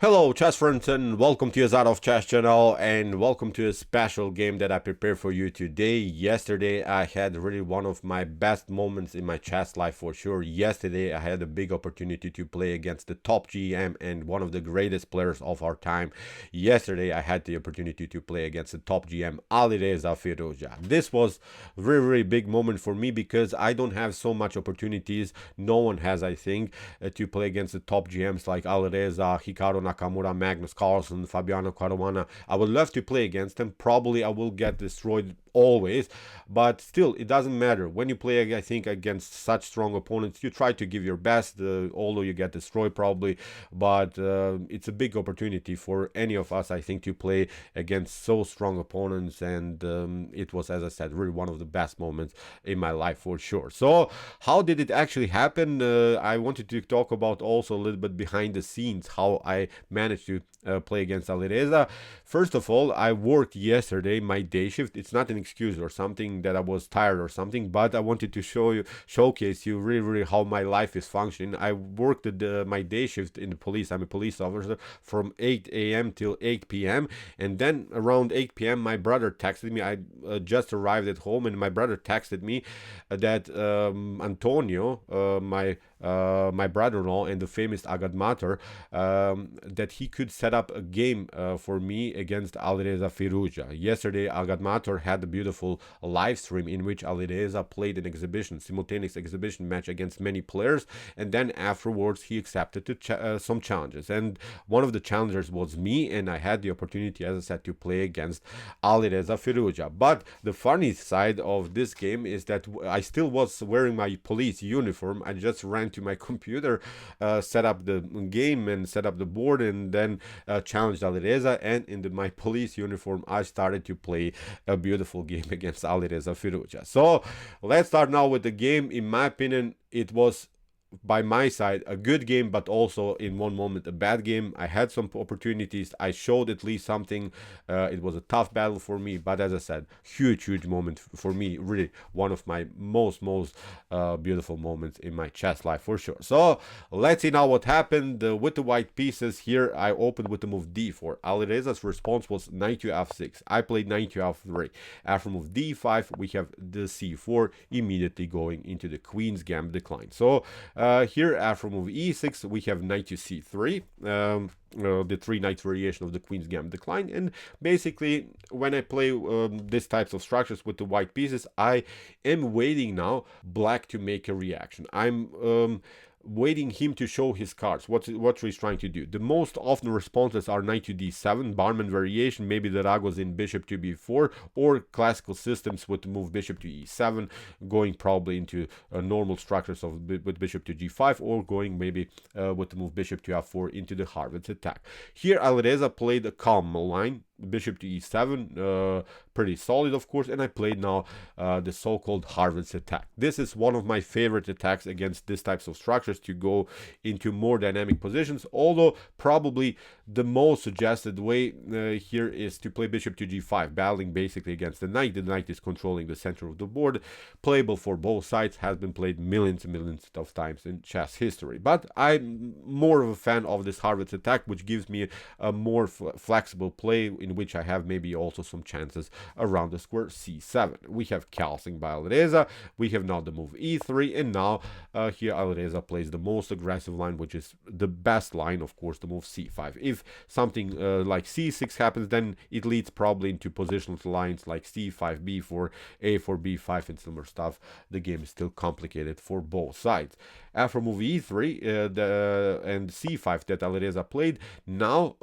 Hello chess friends and welcome to Jozarov chess channel and welcome to a special game that I prepared for you today. Yesterday I had really one of my best moments in my chess life for sure. Yesterday I had a big opportunity to play against the top GM and one of the greatest players of our time. Yesterday I had the opportunity to play against the top GM ALireza Firouzja. This was a very big moment for me because I don't have so much opportunities. No one has, I think, to play against the top GMs like ALireza, Hikaru Nakamura, Magnus Carlsen, Fabiano Caruana. I would love to play against them. Probably I will get destroyed always, but still it doesn't matter. When you play, I think, against such strong opponents, you try to give your best, although you get destroyed probably, but it's a big opportunity for any of us, I think, to play against so strong opponents, and it was, as I said, really one of the best moments in my life for sure. So how did it actually happen? I wanted to talk about also a little bit behind the scenes, how I managed to play against ALireza. First of all, I worked yesterday my day shift. It's not an excuse or something that I was tired or something, but I wanted to showcase you really how my life is functioning. I worked my day shift in the police. I'm a police officer from 8 a.m. till 8 p.m. and then around 8 p.m. my brother texted me. I just arrived at home and my brother texted me that Antonio, my brother-in-law and the famous Agadmator, that he could set up a game for me against ALireza Firouzja. Yesterday, Agadmator had a beautiful live stream in which ALireza played an simultaneous exhibition match against many players, and then afterwards he accepted some challenges. And one of the challengers was me, and I had the opportunity, as I said, to play against ALireza Firouzja. But the funny side of this game is that I still was wearing my police uniform. I just ran to my computer, set up the game and set up the board, and then challenged ALireza, and in my police uniform I started to play a beautiful game against ALireza Firouzja. So let's start now with the game. In my opinion, it was, by my side, a good game, but also in one moment a bad game. I had some opportunities. I showed at least something. It was a tough battle for me, but as I said, huge moment for me. Really one of my most beautiful moments in my chess life for sure. So let's see now what happened with the white pieces. Here I opened with the move d4. ALireza's response was knight to f6. I played knight to f3. After move d5, we have the c4, immediately going into the queen's gambit decline. So here after move e6 we have knight to c3, the three knight variation of the queen's gambit decline. And basically when I play these types of structures with the white pieces, I am waiting now black to make a reaction. I'm waiting him to show his cards, what he's trying to do. The most often responses are knight to d7, barman variation, maybe the Ragozin bishop to b4, or classical systems with the move bishop to e7, going probably into normal structures with bishop to g5, or going maybe with the move bishop to f4 into the Harrwitz attack. Here ALireza played a calm line, bishop to e7, pretty solid of course, and I played now the so-called Harrwitz attack. This is one of my favorite attacks against these types of structures, to go into more dynamic positions, although probably the most suggested way here is to play bishop to g5, battling basically against the knight. The knight is controlling the center of the board, playable for both sides, has been played millions and millions of times in chess history. But I'm more of a fan of this Harrwitz attack, which gives me a more flexible play in which I have maybe also some chances around the square c7. We have calcing by ALireza. We have now the move e3, and now here ALireza plays the most aggressive line, which is the best line, of course, the move c5. If something like c6 happens, then it leads probably into positional lines like c5, b4, a4, b5, and similar stuff. The game is still complicated for both sides. After move e3 and c5 that ALireza played, now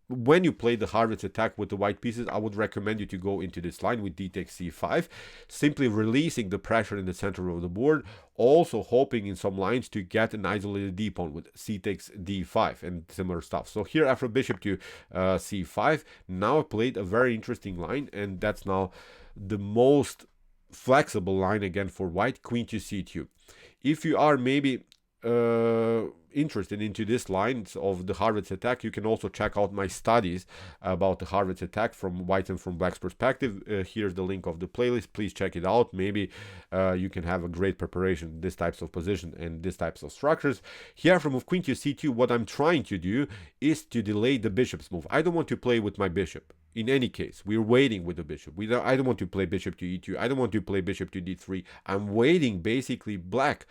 when you play the Harrwitz attack with the white pieces, I would recommend you to go into this line with d takes c5, simply releasing the pressure in the center of the board, also hoping in some lines to get an isolated d pawn with c takes d5 and similar stuff. So here after bishop to c5, now I played a very interesting line, and that's now the most flexible line again for white, queen to c2. If you are maybe interested into this lines of the Harrwitz attack, you can also check out my studies about the Harrwitz attack from white and from black's perspective. Here's the link of the playlist. Please check it out. Maybe you can have a great preparation in this types of position and these types of structures. Here from move queen to c2, what I'm trying to do is to delay the bishop's move. I don't want to play with my bishop. In any case, we're waiting with the bishop. I don't want to play bishop to e2. I don't want to play bishop to d3. I'm waiting basically black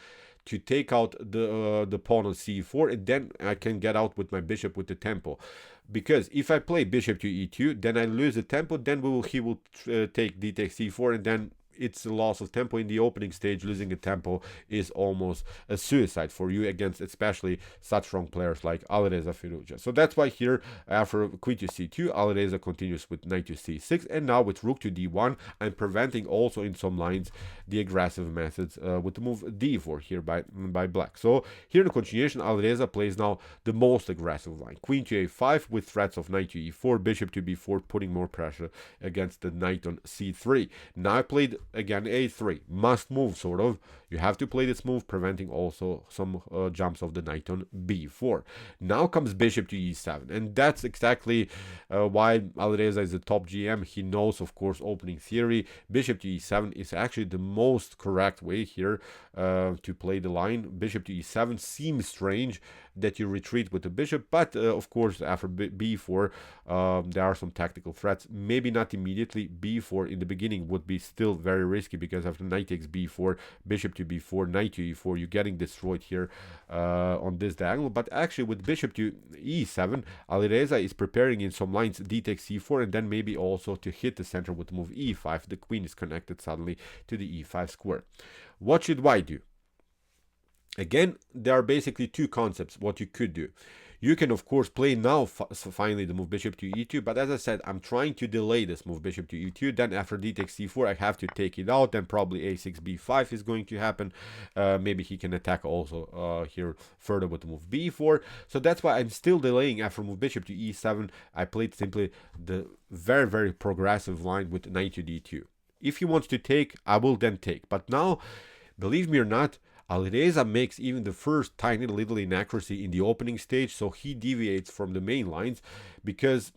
to take out the pawn on c4, and then I can get out with my bishop with the tempo. Because if I play bishop to e2, then I lose the tempo, then he will take d takes c4, and then it's a loss of tempo in the opening stage. Losing a tempo is almost a suicide for you against especially such strong players like ALireza Firouzja. So that's why here after queen to c2, ALireza continues with knight to c6, and now with rook to d1, I'm preventing also in some lines the aggressive methods with the move d4 here by black. So here in the continuation, ALireza plays now the most aggressive line, queen to a5 with threats of knight to e4, bishop to b4, putting more pressure against the knight on c3. Now I played again a3, must move sort of. You have to play this move, preventing also some jumps of the knight on b4. Now comes bishop to e7, and that's exactly why ALireza is a top GM. He knows, of course, opening theory. Bishop to e7 is actually the most correct way here to play the line. Bishop to e7 seems strange that you retreat with the bishop, but of course after b4 there are some tactical threats. Maybe not immediately. b4 in the beginning would be still very risky, because after knight takes b4, bishop to b4, knight to e4, you're getting destroyed here on this diagonal. But actually with bishop to e7, ALireza is preparing in some lines d takes c4, and then maybe also to hit the center with the move e5. The queen is connected suddenly to the e5 square. What should white do? Again, there are basically two concepts what you could do. You can of course play now finally the move bishop to e2, but as I said, I'm trying to delay this move bishop to e2. Then after d takes c4, I have to take it out. Then probably a6 b5 is going to happen. Maybe he can attack also here further with the move b4. So that's why I'm still delaying. After move bishop to e7, I played simply the very progressive line with knight to d2. If he wants to take, I will then take. But now, believe me or not, ALireza makes even the first tiny little inaccuracy in the opening stage, so he deviates from the main lines, because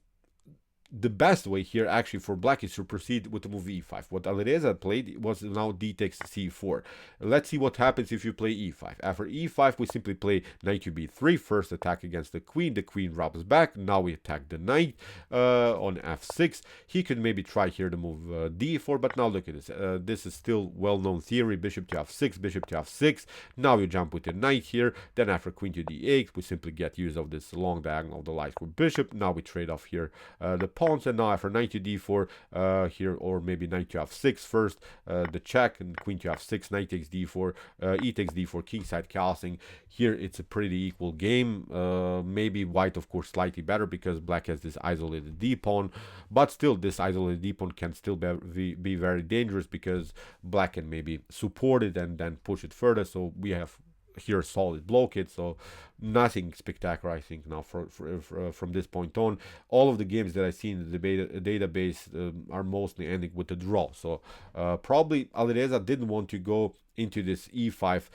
the best way here actually for black is to proceed with the move e5. What ALireza played was now d takes c4. Let's see what happens if you play e5. After e5, we simply play knight to b3, first attack against the queen robs back. Now we attack the knight on f6. He could maybe try here to move d4, but now look at this. This is still well-known theory, bishop to f6, bishop to f6. Now you jump with the knight here. Then after queen to d8, we simply get use of this long diagonal of the light square bishop. Now we trade off here the pawns, and now after knight to d4 here, or maybe knight to f6 first, the check, and queen to f6, knight takes d4, e takes d4, kingside castling. Here it's a pretty equal game. Maybe white of course slightly better because black has this isolated d pawn, but still this isolated d pawn can still be very dangerous, because black can maybe support it and then push it further. So we have here solid blockade, so nothing spectacular I think now from this point on. All of the games that I see in the database are mostly ending with a draw, so probably ALireza didn't want to go into this e5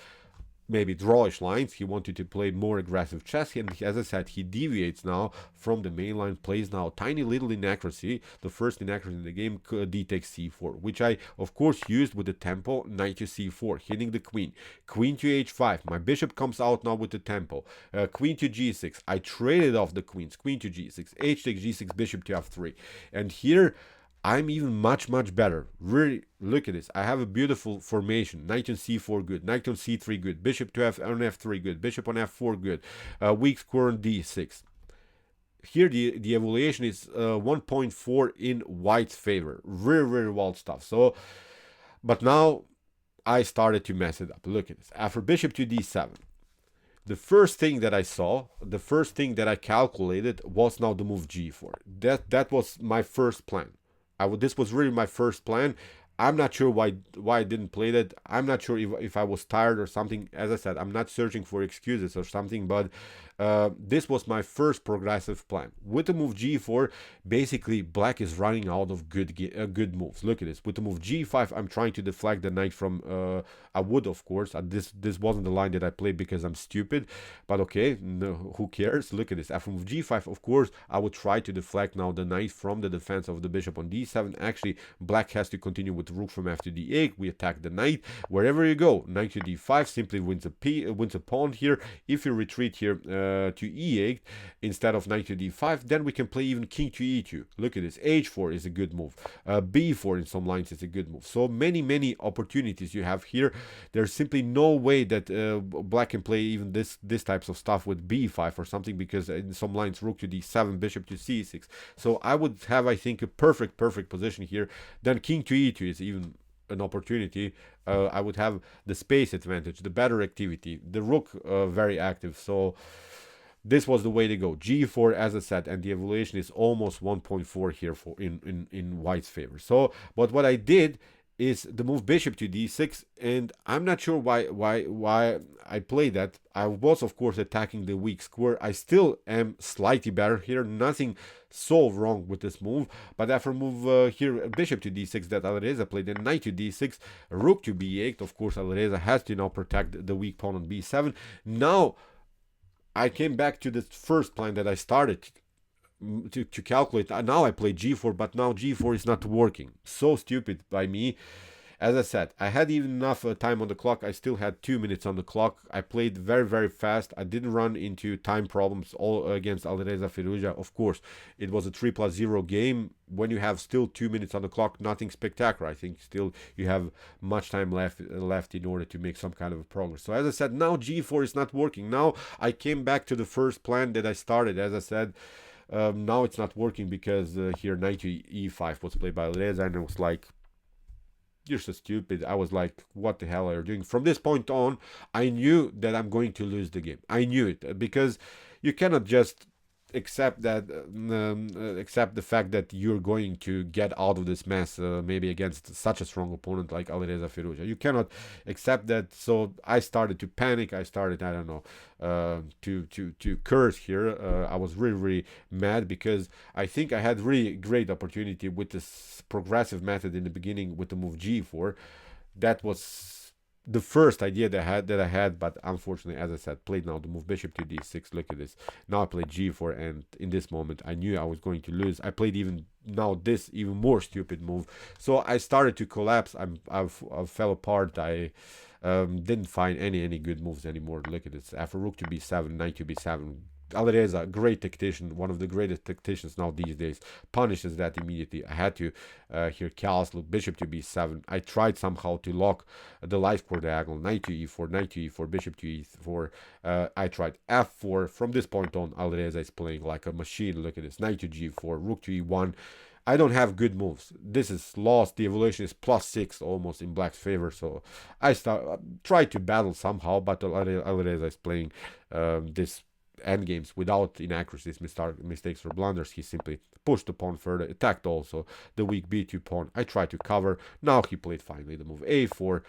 maybe drawish lines. He wanted to play more aggressive chess, and as I said, he deviates now from the main line, plays now tiny little inaccuracy, the first inaccuracy in the game, d takes c4, which I of course used with the tempo knight to c4, hitting the queen, queen to h5, my bishop comes out now with the tempo, queen to g6, I traded off the queens, queen to g6, h takes g6, bishop to f3, and here I'm even much better. Really, look at this. I have a beautiful formation. Knight on c4 good, knight on c3 good, bishop to on f3 good, bishop on f4 good, weak square on d6. Here the evaluation is 1.4 in white's favor. Very wild stuff. So, but now I started to mess it up. Look at this. After bishop to d7, the first thing that I saw, the first thing that I calculated was now the move g4. That was my first plan. This was really my first plan. I'm not sure why I didn't play that. I'm not sure if I was tired or something. As I said, I'm not searching for excuses or something, but this was my first progressive plan. With the move g4, basically black is running out of good moves. Look at this. With the move g5, I'm trying to deflect the knight from I would, of course. This wasn't the line that I played because I'm stupid, but okay, no, who cares? Look at this. After move g5, of course, I would try to deflect now the knight from the defense of the bishop on d7. Actually, black has to continue with rook from f to d8. We attack the knight. Wherever you go, knight to d5 simply wins a pawn here. If you retreat here to e8 instead of knight to d5, then we can play even king to e2. Look at this. h4 is a good move. b4 in some lines is a good move. So many opportunities you have here. There's simply no way that black can play even this types of stuff with b5 or something, because in some lines rook to d7, bishop to c6. So I would have, I think, a perfect position here. Then king to e2 is even an opportunity. I would have the space advantage, the better activity, the rook very active. So this was the way to go. g4, as I said, and the evaluation is almost 1.4 here for in white's favor. So, but what I did is the move bishop to d6, and I'm not sure why I played that. I was, of course, attacking the weak square. I still am slightly better here. Nothing so wrong with this move. But after move here, bishop to d6 that ALireza played, then knight to d6, rook to b8. Of course, ALireza has to now protect the weak pawn on b7. Now, I came back to the first plan that I started to calculate. Now I play g4, but now g4 is not working. So stupid by me. As I said, I had even enough time on the clock. I still had 2 minutes on the clock. I played very fast. I didn't run into time problems all against ALireza Firouzja. Of course, it was a 3+0 game. When you have still 2 minutes on the clock, nothing spectacular. I think still you have much time left in order to make some kind of a progress. So as I said, now g4 is not working. Now I came back to the first plan that I started. As I said, now it's not working because here knight to e5 was played by ALireza, and it was like, you're so stupid. I was like, what the hell are you doing? From this point on, I knew that I'm going to lose the game. I knew it, because you cannot just accept that accept the fact that you're going to get out of this mess maybe against such a strong opponent like ALireza Firouzja. You cannot accept that. So I started to panic. I started, I don't know, to curse here. I was really mad, because I think I had really great opportunity with this progressive method in the beginning with the move g4. That was the first idea that I had, but unfortunately, as I said, played now the move bishop to d6. Look at this. Now I played g4, and in this moment, I knew I was going to lose. I played even now this even more stupid move. So I started to collapse. I fell apart. I didn't find any good moves anymore. Look at this. After rook to b7, knight to b7. ALireza, great tactician, one of the greatest tacticians now these days, punishes that immediately. I had to here castle, bishop to b7. I tried somehow to lock the light square diagonal, knight to e4, knight to e4, bishop to e4. I tried f4. From this point on, ALireza is playing like a machine. Look at this, knight to g4, rook to e1. I don't have good moves. This is lost. The evaluation is +6 almost in black's favor. So I tried to battle somehow, but ALireza is playing this endgames without inaccuracies, mistakes, or blunders. He simply pushed the pawn further, attacked also the weak b2 pawn. I tried to cover. Now he played finally the move a4.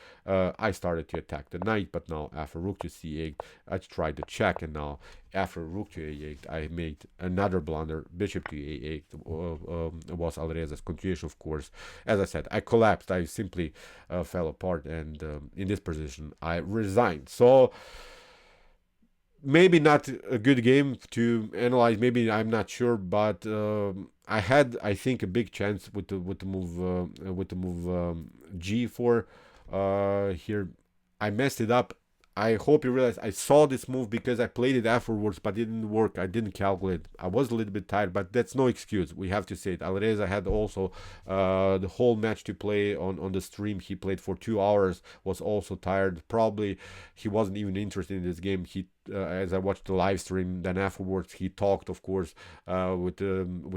I started to attack the knight, but now after rook to c8, I tried to check, and now after rook to a8, I made another blunder. Bishop to a8 was ALireza's continuation, of course. As I said, I collapsed. I simply fell apart, and in this position, I resigned. So maybe not a good game to analyze. Maybe, I'm not sure, but I had, I think, a big chance with the move g4 here. I messed it up. I hope you realize I saw this move because I played it afterwards, but it didn't work. I didn't calculate. I was a little bit tired, but that's no excuse. We have to say it. ALireza had also the whole match to play on the stream. He played for 2 hours, was also tired. Probably he wasn't even interested in this game. He as I watched the live stream, then afterwards he talked, of course, with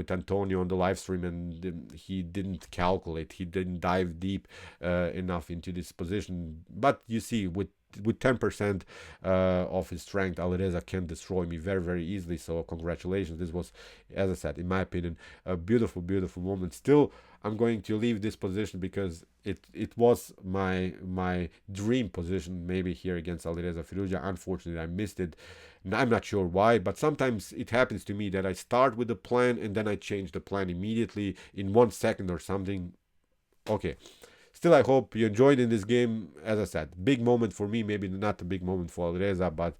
Antonio on the live stream, and he didn't calculate. He didn't dive deep enough into this position. But you see, with with 10% of his strength, ALireza can destroy me very, very easily. So congratulations. This was, as I said, in my opinion, a beautiful, beautiful moment. Still, I'm going to leave this position because it was my dream position, maybe here against ALireza Firouzja. Unfortunately, I missed it. And I'm not sure why, but sometimes it happens to me that I start with the plan and then I change the plan immediately in 1 second or something. Okay. Still, I hope you enjoyed in this game. As I said, big moment for me, maybe not a big moment for ALireza, but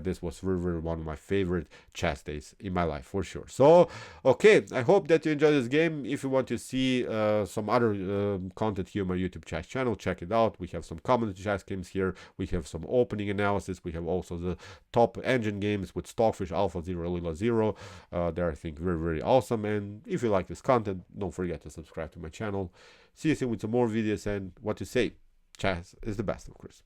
this was really, really one of my favorite chess days in my life, for sure. So, okay, I hope that you enjoyed this game. If you want to see some other content here on my YouTube chess channel, check it out. We have some common chess games here. We have some opening analysis. We have also the top engine games with Stockfish, Alpha 0, Lila 0. They're, I think, very, very awesome. And if you like this content, don't forget to subscribe to my channel. See you soon with some more videos, and what to say, chess is the best, of course.